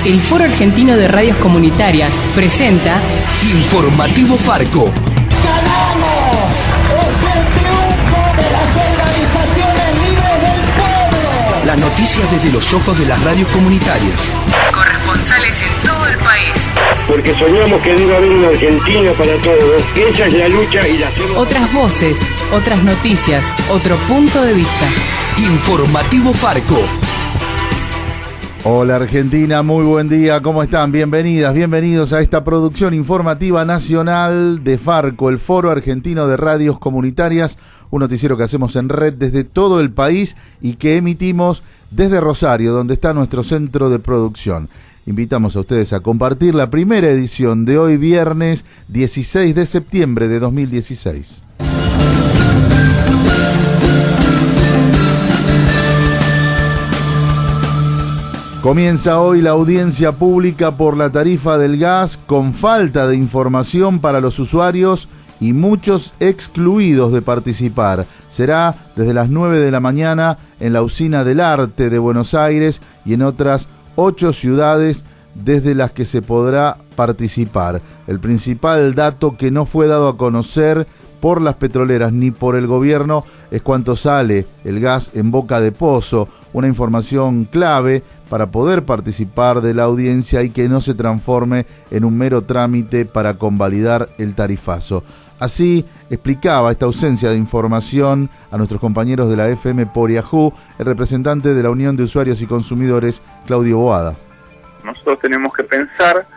El Foro Argentino de Radios Comunitarias presenta Informativo Farco. ¡Ganamos! ¡Es el triunfo de las organizaciones libres del pueblo! Las noticias desde los ojos de las radios comunitarias. Corresponsales en todo el país. Porque soñamos que debe haber una Argentina para todos. Esa es la lucha y la hacemos. Otras voces, otras noticias, otro punto de vista. Informativo Farco. Hola Argentina, muy buen día, ¿cómo están? Bienvenidas, bienvenidos a esta producción informativa nacional de Farco, el Foro Argentino de Radios Comunitarias, un noticiero que hacemos en red desde todo el país y que emitimos desde Rosario, donde está nuestro centro de producción. Invitamos a ustedes a compartir la primera edición de hoy viernes 16 de septiembre de 2016. Comienza hoy la audiencia pública por la tarifa del gas con falta de información para los usuarios y muchos excluidos de participar. Será desde las 9 de la mañana en la Usina del Arte de Buenos Aires y en otras 8 ciudades desde las que se podrá participar. El principal dato que no fue dado a conocer por las petroleras ni por el gobierno es cuánto sale el gas en boca de pozo, una información clave para poder participar de la audiencia y que no se transforme en un mero trámite para convalidar el tarifazo. Así explicaba esta ausencia de información a nuestros compañeros de la FM por Yahoo, el representante de la Unión de Usuarios y Consumidores, Claudio Boada. Nosotros tenemos que pensar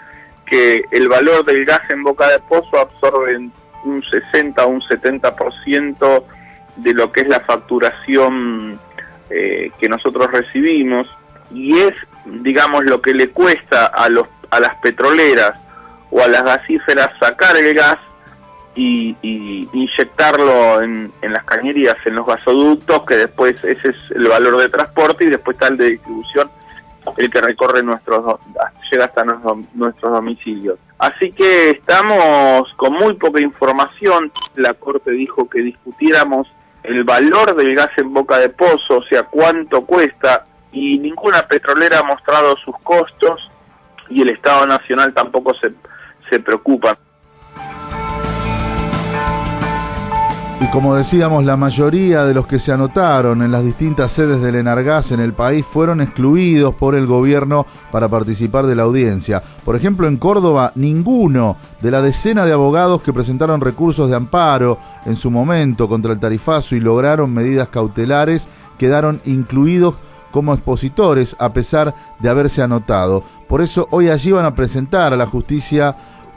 que el valor del gas en boca de pozo absorbe un 60 o un 70% de lo que es la facturación que nosotros recibimos, y es, digamos, lo que le cuesta a las petroleras o a las gasíferas sacar el gas y inyectarlo en las cañerías, en los gasoductos, que después ese es el valor de transporte, y después está el de distribución, el que recorre llega hasta nuestros domicilios. Así que estamos con muy poca información. La Corte dijo que discutiéramos el valor del gas en boca de pozo, o sea, cuánto cuesta, y ninguna petrolera ha mostrado sus costos, y el Estado Nacional tampoco se preocupa. Y como decíamos, la mayoría de los que se anotaron en las distintas sedes del Enargas en el país fueron excluidos por el gobierno para participar de la audiencia. Por ejemplo, en Córdoba, ninguno de la decena de abogados que presentaron recursos de amparo en su momento contra el tarifazo y lograron medidas cautelares quedaron incluidos como expositores a pesar de haberse anotado. Por eso hoy allí van a presentar a la justicia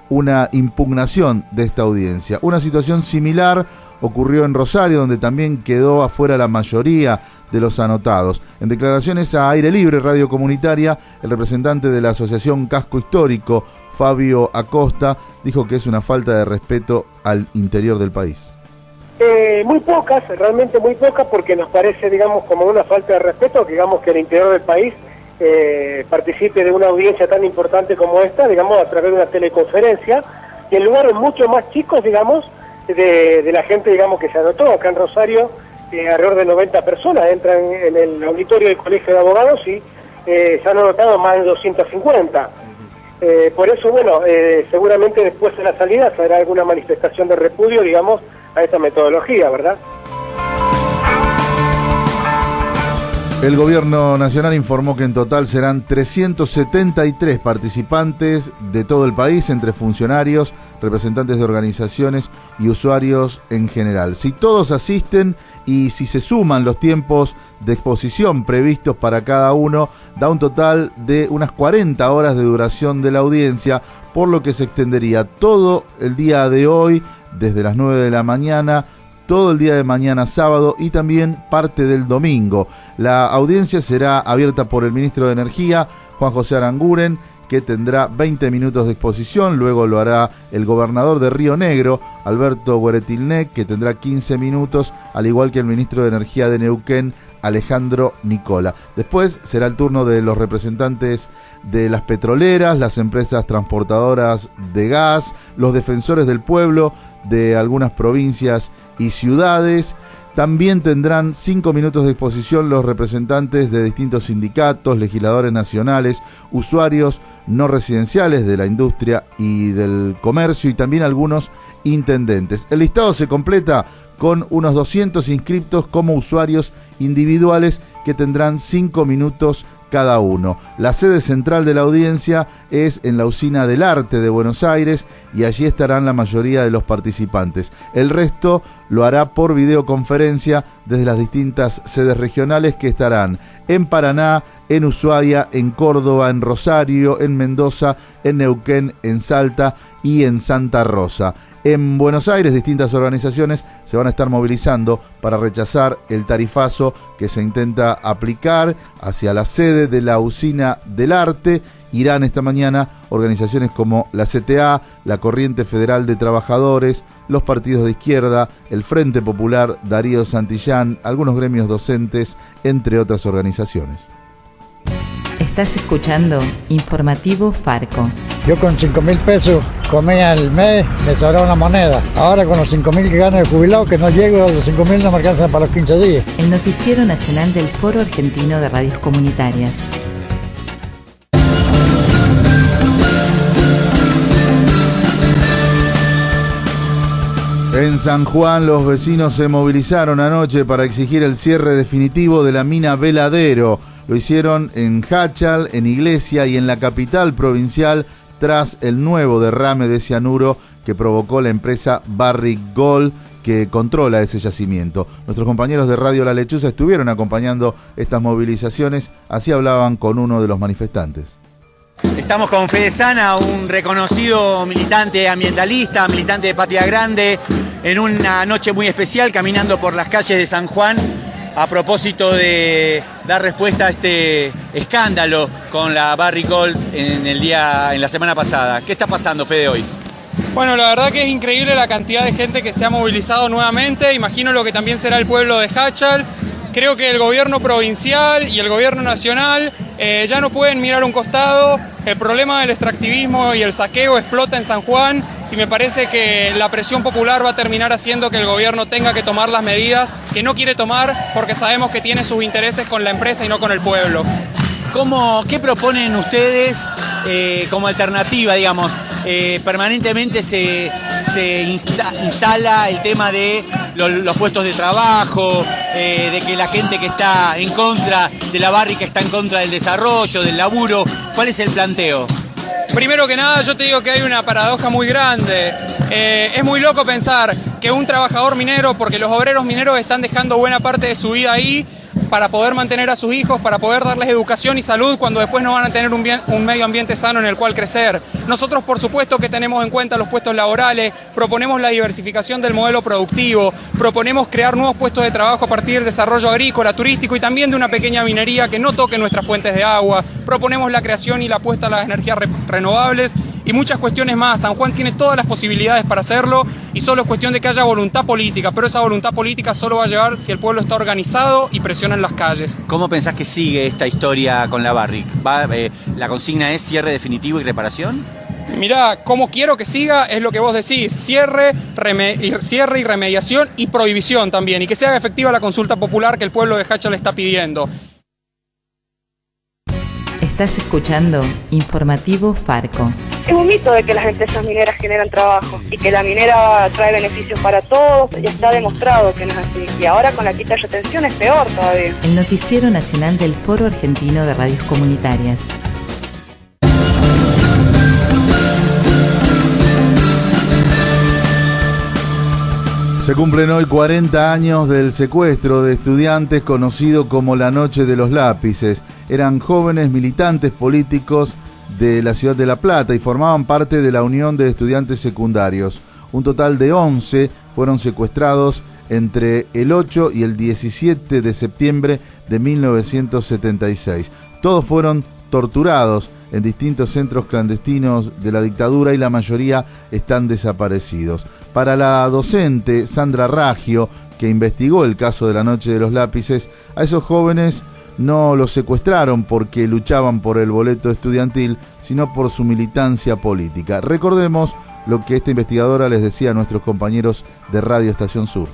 una impugnación de esta audiencia. Una situación similar ocurrió en Rosario, donde también quedó afuera la mayoría de los anotados. En declaraciones a Aire Libre, Radio Comunitaria, el representante de la Asociación Casco Histórico, Fabio Acosta, dijo que es una falta de respeto al interior del país. Muy pocas, realmente muy pocas, porque nos parece, digamos, como una falta de respeto, digamos, que el interior del país participe de una audiencia tan importante como esta, digamos, a través de una teleconferencia, y en lugares mucho más chicos, digamos, de la gente, digamos, que se anotó. Acá en Rosario, alrededor de 90 personas entran en el auditorio del Colegio de Abogados y se han anotado más de 250. Por eso, bueno, seguramente después de la salida se hará alguna manifestación de repudio, digamos, a esta metodología, ¿verdad? El gobierno nacional informó que en total serán 373 participantes de todo el país, entre funcionarios, representantes de organizaciones y usuarios en general. Si todos asisten y si se suman los tiempos de exposición previstos para cada uno, da un total de unas 40 horas de duración de la audiencia, por lo que se extendería todo el día de hoy, desde las 9 de la mañana, todo el día de mañana sábado y también parte del domingo. La audiencia será abierta por el ministro de Energía, Juan José Aranguren, que tendrá 20 minutos de exposición. Luego lo hará el gobernador de Río Negro, Alberto Gueretilnec, que tendrá 15 minutos, al igual que el ministro de Energía de Neuquén, Alejandro Nicola. Después será el turno de los representantes de las petroleras, las empresas transportadoras de gas, los defensores del pueblo de algunas provincias y ciudades, También tendrán 5 minutos de exposición los representantes de distintos sindicatos, legisladores nacionales, usuarios no residenciales de la industria y del comercio y también algunos intendentes. El listado se completa con unos 200 inscriptos como usuarios individuales que tendrán 5 minutos cada uno. La sede central de la audiencia es en la Usina del Arte de Buenos Aires y allí estarán la mayoría de los participantes. El resto lo hará por videoconferencia desde las distintas sedes regionales que estarán en Paraná, en Ushuaia, en Córdoba, en Rosario, en Mendoza, en Neuquén, en Salta y en Santa Rosa. En Buenos Aires, distintas organizaciones se van a estar movilizando para rechazar el tarifazo que se intenta aplicar hacia la sede de la Usina del Arte. Irán esta mañana organizaciones como la CTA, la Corriente Federal de Trabajadores, los partidos de izquierda, el Frente Popular, Darío Santillán, algunos gremios docentes, entre otras organizaciones. Estás escuchando Informativo Farco. Yo con 5.000 pesos comía al mes, me sobraba una moneda. Ahora con los 5.000 que gano de jubilado, que no llego a los 5.000, no me alcanzan para los 15 días. El noticiero nacional del Foro Argentino de Radios Comunitarias. En San Juan, los vecinos se movilizaron anoche para exigir el cierre definitivo de la mina Veladero. Lo hicieron en Jáchal, en Iglesia y en la capital provincial tras el nuevo derrame de cianuro que provocó la empresa Barrick Gold que controla ese yacimiento. Nuestros compañeros de Radio La Lechuza estuvieron acompañando estas movilizaciones, así hablaban con uno de los manifestantes. Estamos con Fede Sana, un reconocido militante ambientalista, militante de Patria Grande, en una noche muy especial caminando por las calles de San Juan a propósito de dar respuesta a este escándalo con la Barrick Gold en la semana pasada. ¿Qué está pasando, Fede, hoy? Bueno, la verdad que es increíble la cantidad de gente que se ha movilizado nuevamente. Imagino lo que también será el pueblo de Jáchal. Creo que el gobierno provincial y el gobierno nacional ya no pueden mirar un costado. El problema del extractivismo y el saqueo explota en San Juan y me parece que la presión popular va a terminar haciendo que el gobierno tenga que tomar las medidas que no quiere tomar porque sabemos que tiene sus intereses con la empresa y no con el pueblo. ¿Qué proponen ustedes como alternativa, digamos? Permanentemente se instala el tema de los puestos de trabajo, de que la gente que está en contra de la Barrick está en contra del desarrollo, del laburo. ¿Cuál es el planteo? Primero que nada, yo te digo que hay una paradoja muy grande. Es muy loco pensar que un trabajador minero, porque los obreros mineros están dejando buena parte de su vida ahí para poder mantener a sus hijos, para poder darles educación y salud cuando después no van a tener un medio ambiente sano en el cual crecer. Nosotros, por supuesto, que tenemos en cuenta los puestos laborales, proponemos la diversificación del modelo productivo, proponemos crear nuevos puestos de trabajo a partir del desarrollo agrícola, turístico y también de una pequeña minería que no toque nuestras fuentes de agua, proponemos la creación y la apuesta a las energías renovables y muchas cuestiones más. San Juan tiene todas las posibilidades para hacerlo y solo es cuestión de que haya voluntad política, pero esa voluntad política solo va a llegar si el pueblo está organizado y presiona en las calles. ¿Cómo pensás que sigue esta historia con la Barrick? ¿La consigna es cierre definitivo y reparación? Mirá, cómo quiero que siga es lo que vos decís, cierre y remediación y prohibición también, y que se haga efectiva la consulta popular que el pueblo de Jáchal está pidiendo. Estás escuchando Informativo Farco. Es un mito de que las empresas mineras generan trabajo y que la minera trae beneficios para todos, ya está demostrado que no es así. Y ahora con la quita de retención es peor todavía. El noticiero nacional del Foro Argentino de Radios Comunitarias. Se cumplen hoy 40 años del secuestro de estudiantes conocido como la Noche de los Lápices. Eran jóvenes militantes políticos de la ciudad de La Plata y formaban parte de la Unión de Estudiantes Secundarios. Un total de 11 fueron secuestrados entre el 8 y el 17 de septiembre de 1976. Todos fueron torturados en distintos centros clandestinos de la dictadura y la mayoría están desaparecidos. Para la docente Sandra Raggio, que investigó el caso de la Noche de los Lápices, a esos jóvenes no los secuestraron porque luchaban por el boleto estudiantil, sino por su militancia política. Recordemos lo que esta investigadora les decía a nuestros compañeros de Radio Estación Sur.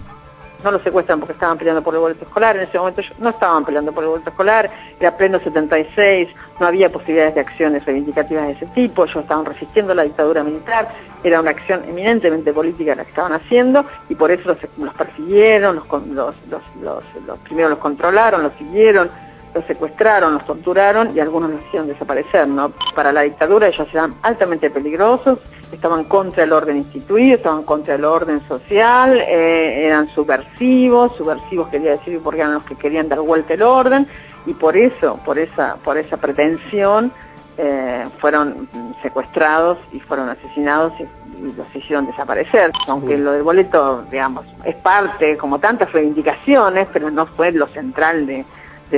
no los secuestran porque estaban peleando por el boleto escolar. En ese momento ellos no estaban peleando por el boleto escolar, era pleno 76, no había posibilidades de acciones reivindicativas de ese tipo, ellos estaban resistiendo la dictadura militar, era una acción eminentemente política la que estaban haciendo, y por eso los persiguieron, primero los controlaron, los siguieron, los secuestraron, los torturaron y algunos los hicieron desaparecer, ¿no? Para la dictadura ellos eran altamente peligrosos, estaban contra el orden instituido, estaban contra el orden social, eran subversivos quería decir porque eran los que querían dar vuelta el orden, y por esa pretensión fueron secuestrados y fueron asesinados y los hicieron desaparecer. Aunque lo del boleto, digamos, es parte, como tantas reivindicaciones, pero no fue lo central de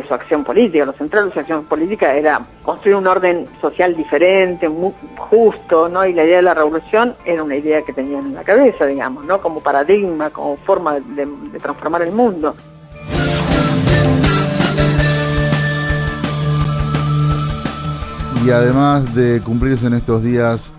su acción política. Lo central de su acción política era construir un orden social diferente, muy justo, ¿no? Y la idea de la revolución era una idea que tenían en la cabeza, digamos, ¿no? Como paradigma, como forma de transformar el mundo. Y además de cumplirse en estos días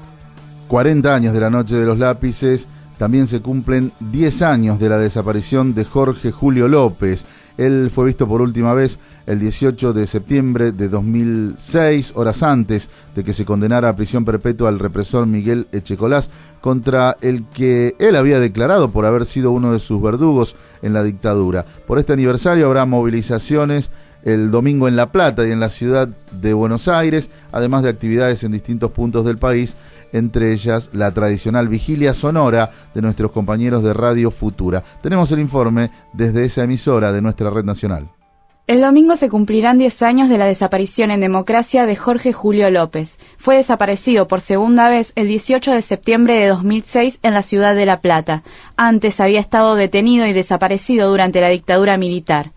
40 años de la Noche de los Lápices, también se cumplen 10 años de la desaparición de Jorge Julio López. Él fue visto por última vez el 18 de septiembre de 2006, horas antes de que se condenara a prisión perpetua al represor Miguel Echecolás, contra el que él había declarado por haber sido uno de sus verdugos en la dictadura. Por este aniversario habrá movilizaciones el domingo en La Plata y en la ciudad de Buenos Aires, además de actividades en distintos puntos del país, entre ellas la tradicional vigilia sonora de nuestros compañeros de Radio Futura. Tenemos el informe desde esa emisora de nuestra red nacional. El domingo se cumplirán 10 años de la desaparición en democracia de Jorge Julio López. Fue desaparecido por segunda vez el 18 de septiembre de 2006 en la ciudad de La Plata. Antes había estado detenido y desaparecido durante la dictadura militar.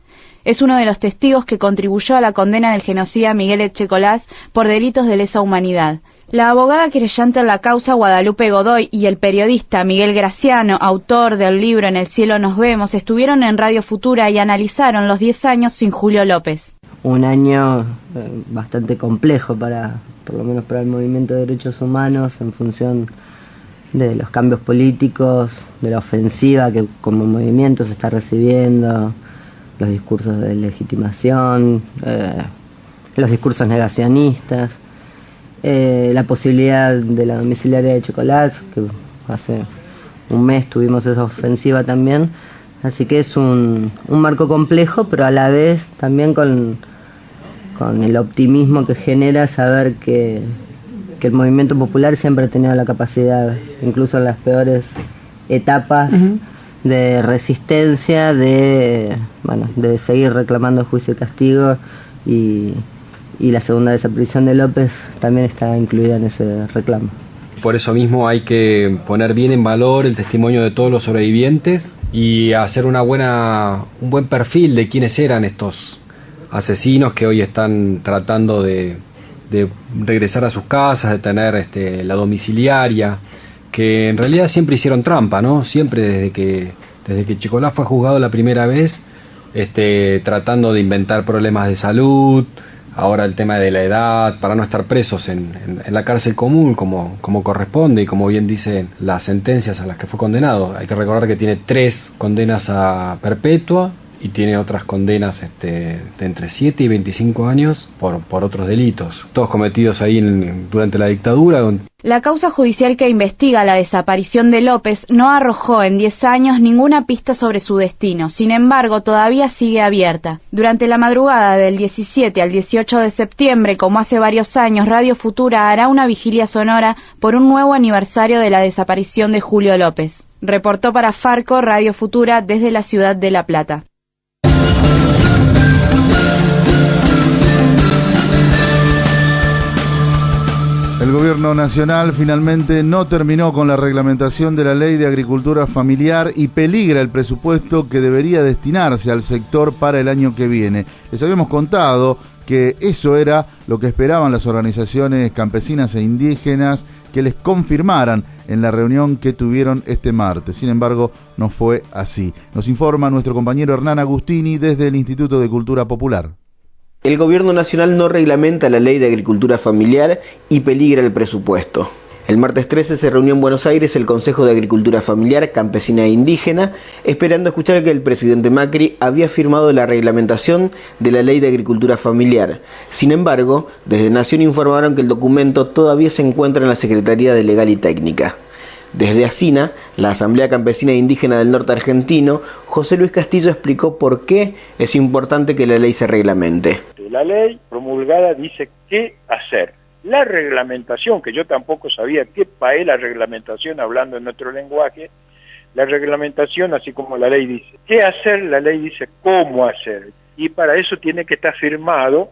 Es uno de los testigos que contribuyó a la condena del genocida Miguel Echecolás por delitos de lesa humanidad. La abogada querellante en la causa, Guadalupe Godoy, y el periodista Miguel Graciano, autor del libro En el cielo nos vemos, estuvieron en Radio Futura y analizaron los 10 años sin Julio López. Un año bastante complejo por lo menos para el movimiento de derechos humanos, en función de los cambios políticos, de la ofensiva que como movimiento se está recibiendo, los discursos de legitimación, los discursos negacionistas. La posibilidad de la domiciliaria de Echecolás, que hace un mes tuvimos esa ofensiva también, así que es un marco complejo, pero a la vez también con el optimismo que genera saber que el movimiento popular siempre ha tenido la capacidad, incluso en las peores etapas, de resistencia, de seguir reclamando juicio y castigo, y la segunda desaparición de López también está incluida en ese reclamo. Por eso mismo hay que poner bien en valor el testimonio de todos los sobrevivientes y hacer un buen perfil de quiénes eran estos asesinos que hoy están tratando de regresar a sus casas, de tener la domiciliaria, que en realidad siempre hicieron trampa, ¿no? Siempre desde que Echecolás fue juzgado la primera vez, tratando de inventar problemas de salud. Ahora el tema de la edad, para no estar presos en la cárcel común como corresponde y como bien dicen las sentencias a las que fue condenado. Hay que recordar que tiene 3 condenas a perpetua y tiene otras condenas de entre 7 y 25 años por otros delitos, todos cometidos ahí durante la dictadura. La causa judicial que investiga la desaparición de López no arrojó en 10 años ninguna pista sobre su destino. Sin embargo, todavía sigue abierta. Durante la madrugada del 17 al 18 de septiembre, como hace varios años, Radio Futura hará una vigilia sonora por un nuevo aniversario de la desaparición de Julio López. Reportó para Farco Radio Futura desde la ciudad de La Plata. El gobierno nacional finalmente no terminó con la reglamentación de la ley de agricultura familiar y peligra el presupuesto que debería destinarse al sector para el año que viene. Les habíamos contado que eso era lo que esperaban las organizaciones campesinas e indígenas que les confirmaran en la reunión que tuvieron este martes. Sin embargo, no fue así. Nos informa nuestro compañero Hernán Agustini desde el Instituto de Cultura Popular. El gobierno nacional no reglamenta la ley de agricultura familiar y peligra el presupuesto. El martes 13 se reunió en Buenos Aires el Consejo de Agricultura Familiar, Campesina e Indígena, esperando escuchar que el presidente Macri había firmado la reglamentación de la Ley de Agricultura Familiar. Sin embargo, desde Nación informaron que el documento todavía se encuentra en la Secretaría de Legal y Técnica. Desde ASINA, la Asamblea Campesina e Indígena del Norte Argentino, José Luis Castillo explicó por qué es importante que la ley se reglamente. La ley promulgada dice qué hacer. La reglamentación, que yo tampoco sabía qué es la reglamentación hablando en nuestro lenguaje, la reglamentación, así como la ley dice qué hacer, la ley dice cómo hacer. Y para eso tiene que estar firmado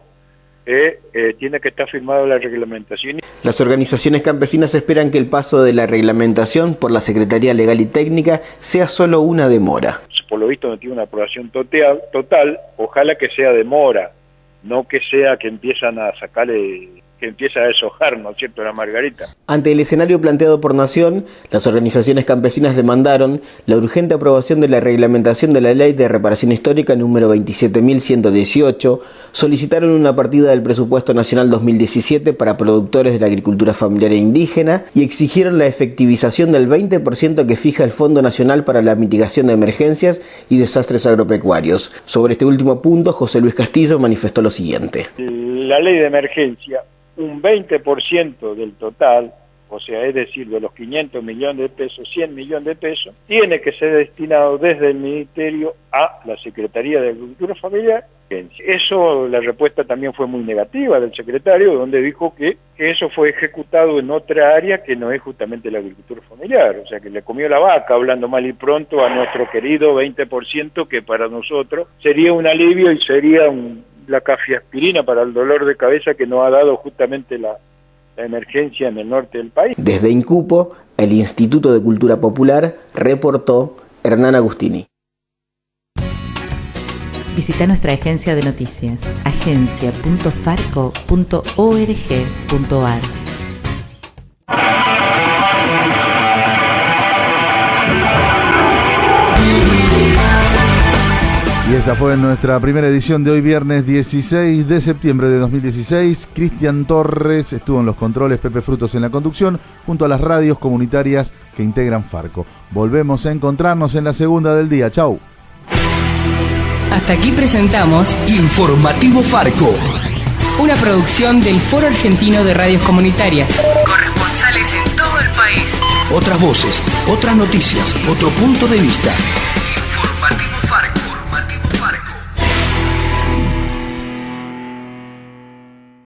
la reglamentación. Las organizaciones campesinas esperan que el paso de la reglamentación por la Secretaría Legal y Técnica sea solo una demora. Por lo visto no tiene una aprobación total, ojalá que sea demora, no que sea que empiezan a sacarle, que empieza a deshojar, ¿no es cierto?, la margarita. Ante el escenario planteado por Nación, las organizaciones campesinas demandaron la urgente aprobación de la reglamentación de la Ley de Reparación Histórica número 27.118, solicitaron una partida del presupuesto nacional 2017 para productores de la agricultura familiar e indígena y exigieron la efectivización del 20% que fija el Fondo Nacional para la Mitigación de Emergencias y Desastres Agropecuarios. Sobre este último punto, José Luis Castillo manifestó lo siguiente. La ley de emergencia, un 20% del total, o sea, es decir, de los 500 millones de pesos, 100 millones de pesos, tiene que ser destinado desde el Ministerio a la Secretaría de Agricultura Familiar. Eso, la respuesta también fue muy negativa del secretario, donde dijo que eso fue ejecutado en otra área que no es justamente la agricultura familiar, o sea, que le comió la vaca, hablando mal y pronto, a nuestro querido 20%, que para nosotros sería un alivio y sería la cafiaspirina para el dolor de cabeza que nos ha dado justamente la emergencia en el norte del país. Desde Incupo, el Instituto de Cultura Popular, reportó Hernán Agustini. Visita nuestra agencia de noticias, agencia.farco.org.ar. Y esta fue nuestra primera edición de hoy, viernes 16 de septiembre de 2016. Cristian Torres estuvo en los controles, Pepe Frutos en la conducción, junto a las radios comunitarias que integran Farco. Volvemos a encontrarnos en la segunda del día. Chau. Hasta aquí presentamos Informativo Farco, una producción del Foro Argentino de Radios Comunitarias. Corresponsales en todo el país. Otras voces, otras noticias, otro punto de vista. Informativo